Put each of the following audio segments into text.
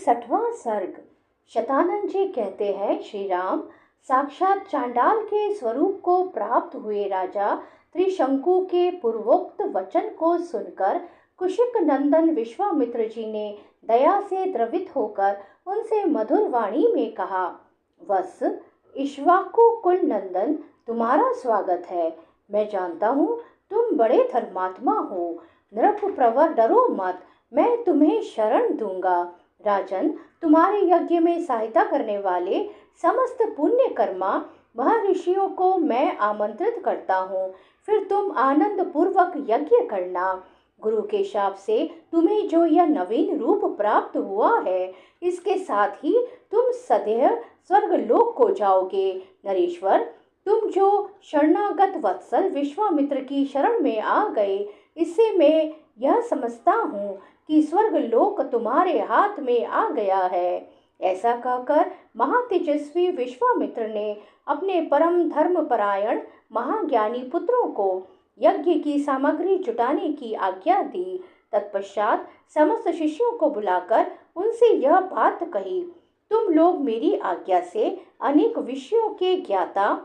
61वां सर्ग। शतानंद जी कहते हैं, श्री राम साक्षात चांडाल के स्वरूप को प्राप्त हुए राजा त्रिशंकु के पूर्वोक्त वचन को सुनकर कुशिक नंदन विश्वामित्र जी ने दया से द्रवित होकर उनसे मधुर वाणी में कहा, वत्स इक्ष्वाकु कुल नंदन, तुम्हारा स्वागत है। मैं जानता हूँ तुम बड़े धर्मात्मा हो। नृप प्रवर, डरो मत, मैं तुम्हें शरण दूंगा। राजन, तुम्हारे यज्ञ में सहायता करने वाले समस्त पुण्य कर्मा महर्षियों को मैं आमंत्रित करता हूँ। फिर तुम आनंद पूर्वक यज्ञ करना। गुरु के शाप से तुम्हें जो यह नवीन रूप प्राप्त हुआ है, इसके साथ ही तुम सदैव स्वर्ग लोक को जाओगे। नरेश्वर, तुम जो शरणागत वत्सल विश्वामित्र की शरण में आ गए, इससे मैं यह समझता हूँ कि स्वर्ग लोक तुम्हारे हाथ में आ गया है। ऐसा कहकर महातेजस्वी विश्वामित्र ने अपने परम धर्मपरायण महाज्ञानी पुत्रों को यज्ञ की सामग्री जुटाने की आज्ञा दी। तत्पश्चात समस्त शिष्यों को बुलाकर उनसे यह बात कही, तुम लोग मेरी आज्ञा से अनेक विषयों के ज्ञाता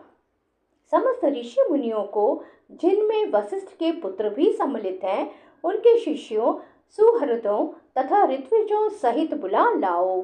समस्त ऋषि मुनियों को, जिनमें वशिष्ठ के पुत्र भी सम्मिलित हैं, उनके शिष्यों सुहृदों तथा ऋत्विजों सहित बुला लाओ।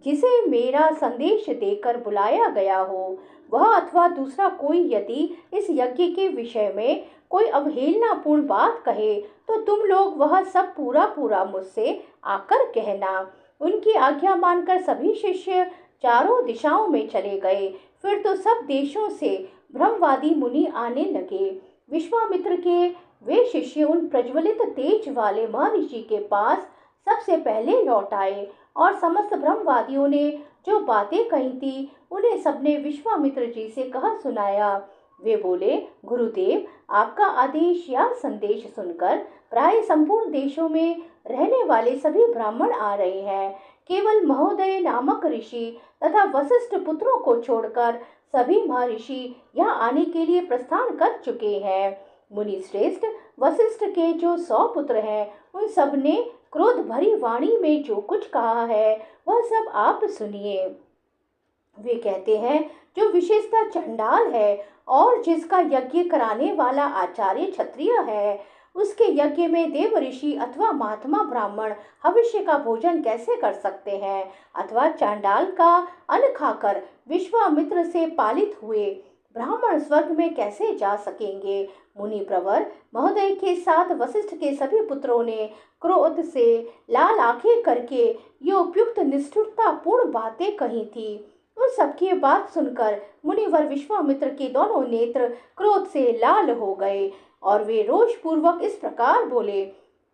जिसे मेरा संदेश देकर बुलाया गया हो, वह अथवा दूसरा कोई यदि इस यज्ञ के विषय में कोई अवहेलनापूर्ण बात कहे, तो तुम लोग वह सब पूरा मुझसे आकर कहना। उनकी आज्ञा मानकर सभी शिष्य चारों दिशाओं में चले गए। फिर तो सब देशों से ब्रह्मवादी मुनि आने लगे। विश्वामित्र के वे शिष्य उन प्रज्वलित तेज वाले महर्षि के पास सबसे पहले लौट आए और समस्त ब्रह्मवादियों ने जो बातें कही थी, उन्हें सबने विश्वामित्र जी से कहा सुनाया। वे बोले, गुरुदेव, आपका आदेश या संदेश सुनकर प्राय संपूर्ण देशों में रहने वाले सभी ब्राह्मण आ रहे हैं। केवल महोदय नामक ऋषि तथा वशिष्ठ पुत्रों को छोड़कर सभी महर्षि यहाँ आने के लिए प्रस्थान कर चुके हैं। मुनि श्रेष्ठ वशिष्ठ के जो 100 पुत्र हैं, उन सब ने क्रोध भरी वाणी में जो कुछ कहा है, वह सब आप सुनिए। वे कहते हैं, जो विशेषता चंडाल है और जिसका यज्ञ कराने वाला आचार्य क्षत्रिय है, उसके यज्ञ में देव ऋषि अथवा महात्मा ब्राह्मण भविष्य का भोजन कैसे कर सकते हैं, अथवा चांडाल का अन्न खाकर विश्वामित्र से पालित हुए ब्राह्मण स्वर्ग में कैसे जा सकेंगे। मुनि प्रवर महोदय के साथ वशिष्ठ के सभी पुत्रों ने क्रोध से लाल आंखें करके ये उपयुक्त निष्ठुरता पूर्ण बातें कही थी। उन सबकी बात सुनकर मुनिवर विश्वामित्र के दोनों नेत्र क्रोध से लाल हो गए और वे रोष पूर्वक इस प्रकार बोले,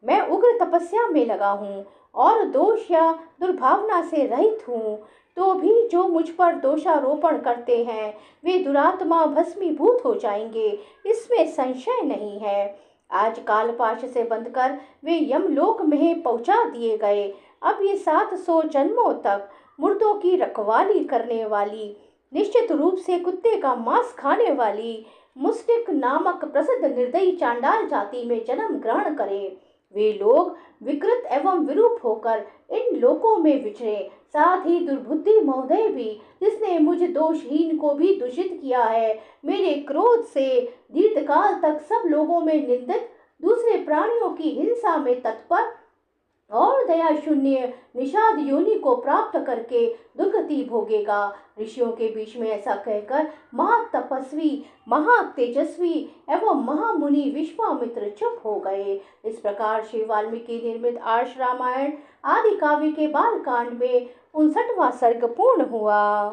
मैं उग्र तपस्या में लगा हूँ और दोष या दुर्भावना से रहित हूँ, तो भी जो मुझ पर दोषारोपण करते हैं, वे दुरात्मा भस्मीभूत हो जाएंगे, इसमें संशय नहीं है। आज कालपाश से बंधकर वे यमलोक में पहुंचा दिए गए। अब ये 700 जन्मों तक मुर्दों की रखवाली करने वाली, निश्चित रूप से कुत्ते का मांस खाने वाली मुस्टिक नामक प्रसिद्ध निर्दयी चांडाल जाति में जन्म ग्रहण करें। वे लोग विकृत एवं विरूप होकर इन लोकों में विचरे। साथ ही दुर्बुद्धि महोदय भी, जिसने मुझ दोषहीन को भी दूषित किया है, मेरे क्रोध से दीर्घकाल तक सब लोगों में निंदित, दूसरे प्राणियों की हिंसा में तत्पर और दया शून्य निषाद योनि को प्राप्त करके दुर्गति भोगेगा। ऋषियों के बीच में ऐसा कहकर महातपस्वी, महातेजस्वी एवं महामुनि विश्वामित्र चुप हो गए। इस प्रकार श्री वाल्मीकि निर्मित आर्ष रामायण आदि काव्य के बालकांड में 59वां सर्ग पूर्ण हुआ।